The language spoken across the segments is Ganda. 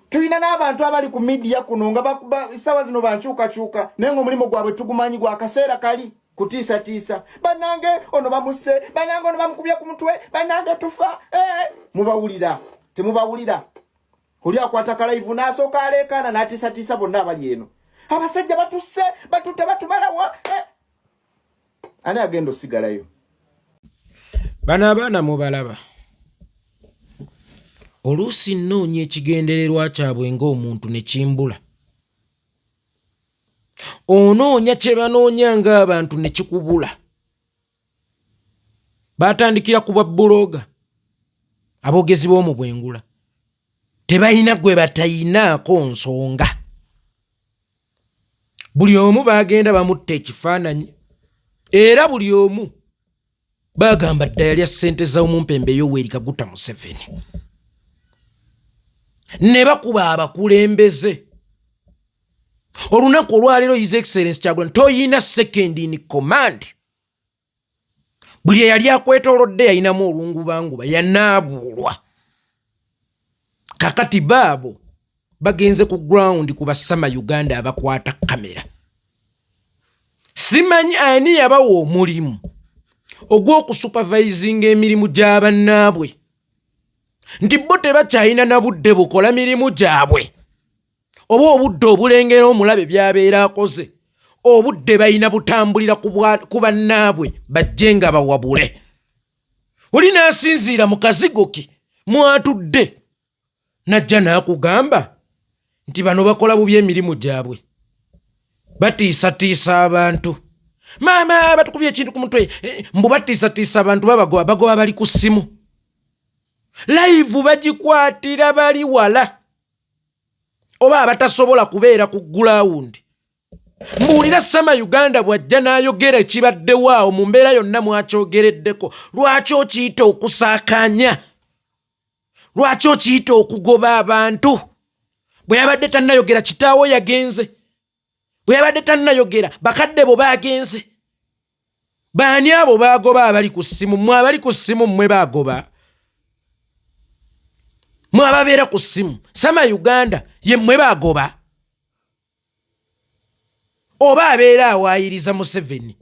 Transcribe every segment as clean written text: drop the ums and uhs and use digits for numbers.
tulina n'abantu abali ku media kuno nga bakuba isawa zino bankyukakyuka naye ng'omulimu gwabwe tugumanyi gwa kaseera kali kutiisatiisa banange ono bamuse banange ono bamukubye ku mutwe banange tufa mubawulira temubawulira oli akwata kalaivu n'asooka aleekaana n'atiisatiisa bonna abali eno abasajja batusse batutte batumalawa ani agenda osigalayo bano abaana mubalaba oluusi nnoonya ekigendererwa kyabwe ng'omuntu ne kimbula onoonya kye banoonya ng'abantu ne kikubula baatandikira ku bwabbuloga aboogezi b'omu bwengula tebalina gwe batayinaako nsonga buli omu baagenda bamutta ekifaananyi era buli omu bagamba dda yalya ssente z'omumpembe Yoweri Kaguta Museveni ne bakuba abakulembeze olunaku olwaleero His Excellency Kyagulanyi toyina second in command buli eyali akwetoolodde yayinamu olungubanguba yanaabuulwa kakati baabo bagenze ku ground ku basama Uganda abakwata kamera simanyi ani yabawa omulimu ogw'okusupervisinga emirimu gy'abannaabwe nti bo tebakyalina na budde bukola mirimu gyabwe oba obudde obulengera omulabe by'abeera akoze obudde balina butambulira ku bannaabwe bajje nga bawabule oli n'asinziira mu kazigo ke mwatudde najja n'akugamba nti bano bakola bubi emirimu gyabwe batiisatiisa abantu maama batukubye ekintu ku mutwe mbu batiisatiisa abantu bagoba bali ku ssimu live bagikwatira bali wala oba abatasobola kubeera ku ground mbuulira Sama Uganda bw'ajja n'ayogera ekibaddewo awo mu mbeera yonna mwakyogereddeko lwaki okiyita okusaakanya lwaki okiyita okugoba abantu bwe yabadde tannayogera kitaawo yagenze bwe yabadde tannayogera bakadde bo baagenze baani abo baagoba abali ku ssimu mmwe abali ku ssimu mmwe baagoba mmwe ababeera ku ssimu Sama Uganda ye mmwe baagoba oba abeera awaayiriza Museveni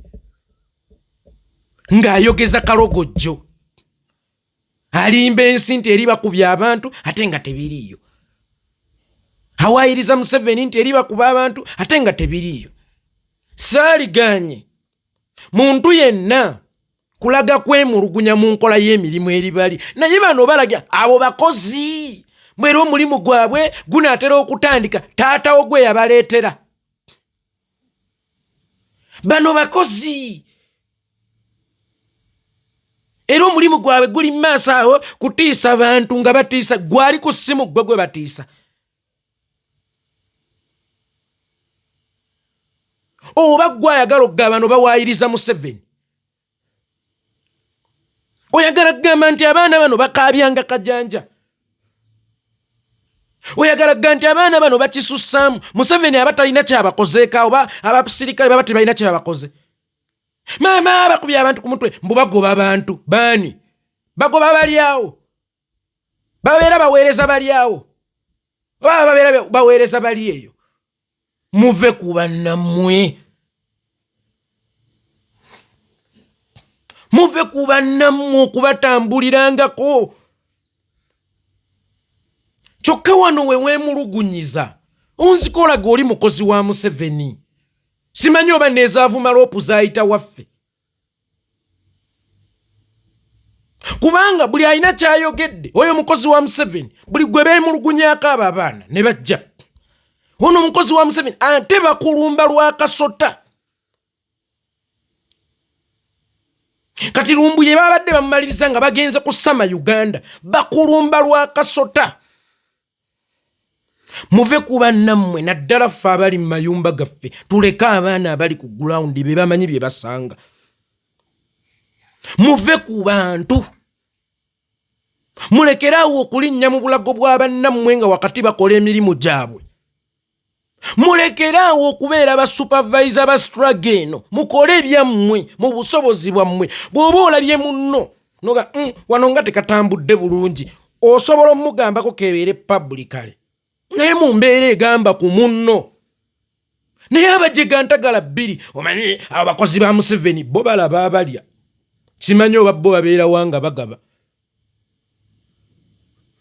ng'ayogeza kalogojjo alimba ensi nti eri bakubya abantu ate nga tebiriiyo awaayiriza Museveni nti eri bakuba abantu ate nga tebiriiyo saaliganye muntu yenna kulaga kwemulugunya mu nkola y'emirimu eribali naye bano balaga abo bakozi mwera omulimu gwabwe gunaatera okutandika taatawo gwe yabaleetera bano bakozi era omulimu gwabwe guli mu maaso awo kutiisa abantu nga batiisa gwali ku ssimu gwe batiisa oba gwayagala okugamba bano bawaayiriza Museveni oyagala kugamba nti abaana bano bakaabyanga kajanja oyagala kugamba nti abaana bano bakisussaamu Museveni aba talina kyabakozeeka oba abasirikale baba tebalina kyabakoze maama bakubya abantu ku mutwe mbu bagoba abantu baani bagoba bali awo babeera baweereza bali awo oba babeera baweereza bali eyo muve ku bannammwe muve ku bannammwe okubatambulirangako kyokka wano we weemulugunyiza onzikolaga oli mukozi wa Museveni simanyi oba neezaavuma loopu zaayita waffe kubanga buli alina kyayogedde oyo mukozi wa Museveni buli gwe beemulugunyaako abo abaana ne bajja ono mukozi wa Museveni ate bakulumba lwa kasota kati lumbu ye babadde bamumaliriza nga bagenze ku Sama Uganda bakulumba lwa kasota muve ku bannammwe naddala ffe abali mu mayumba gaffe tuleke abaana abali ku ground be bamanyi bye basanga muve ku bantu mulekerawo okulinnya mu bulago bwa bannammwe nga wakati bakola emirimu gyabwe mulekeraawo okubeera basupervisa ba struggle eno mukole ebyammwe mu busobozi bwammwe bw'oba olabye munno noga wano nga tekatambudde bulungi osobola omugambako kebeere publicly naye mu mbeera egamba ku munno naye abajega ntagala bbiri omanyi abo bakozi ba Museveni bo balaba abalya simanyi oba bo babeerawo nga bagaba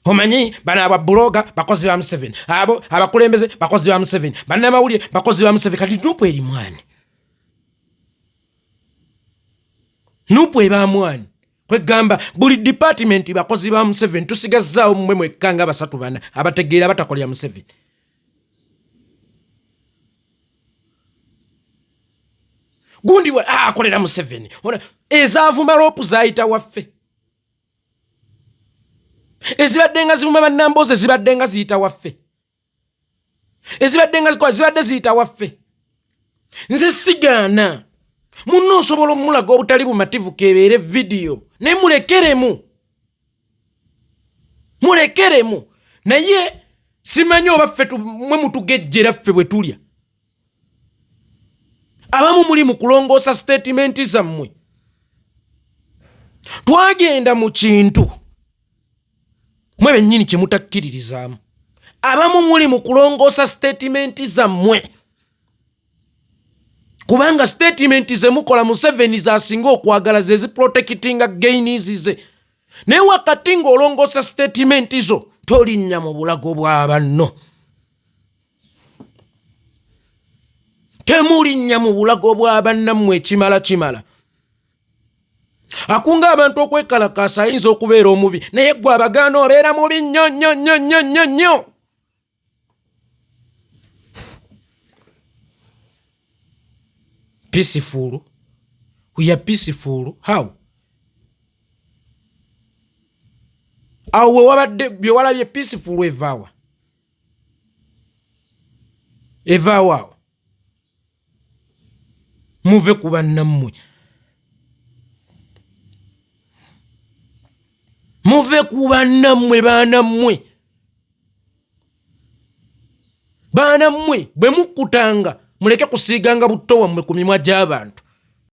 omanyi bana aba bloga bakozi ba Museveni abo abakulembeze bakozi ba Museveni bannamawulire bakozi ba Museveni kati nupu eri mwani nupu eba mwani kwegamba buli department bakozi ba Museveni tusigazaawo mmwe mwekka nga basatu bana abategeera batakolera Museveni gundi wa akolera Museveni ona ezaavuma loopu zaayita waffe ezibadde nga zivuma bannambooze zibadde nga ziyita waffe ezibadde nga zikola zibadde ziyita waffe nze sigaana munno osobola omulaga obutali bumativu kebeere vidiyo naye mulekeremu naye simanyi oba ffe mwe mutugejjera ffe bwe tulya abamu muli mu kulongoosa statementi zammwe twagenda mu kintu mwe bennyini kye mutakkiririzaamu abamu muli mu kulongoosa statementi zammwe kubanga statementi ze mukola Museveni zaasinga okwagala ze ziprotectinga gains ze naye wakati ng'olongoosa statementi zo tolinnya mu bulago bwa banno temulinnya mu bulago bwa bannammwe kimala akunga abantu okwekalakaasa ayinza okubeera omubi naye gwe abagaana obeera mubi nnyo peaceful we are peaceful how awe wabadde bye walabye peaceful evaawa muve ku bannammwe baanammwe bwe mukkutanga muleke kusiiganga butto wammwe ku mimwa gy'abantu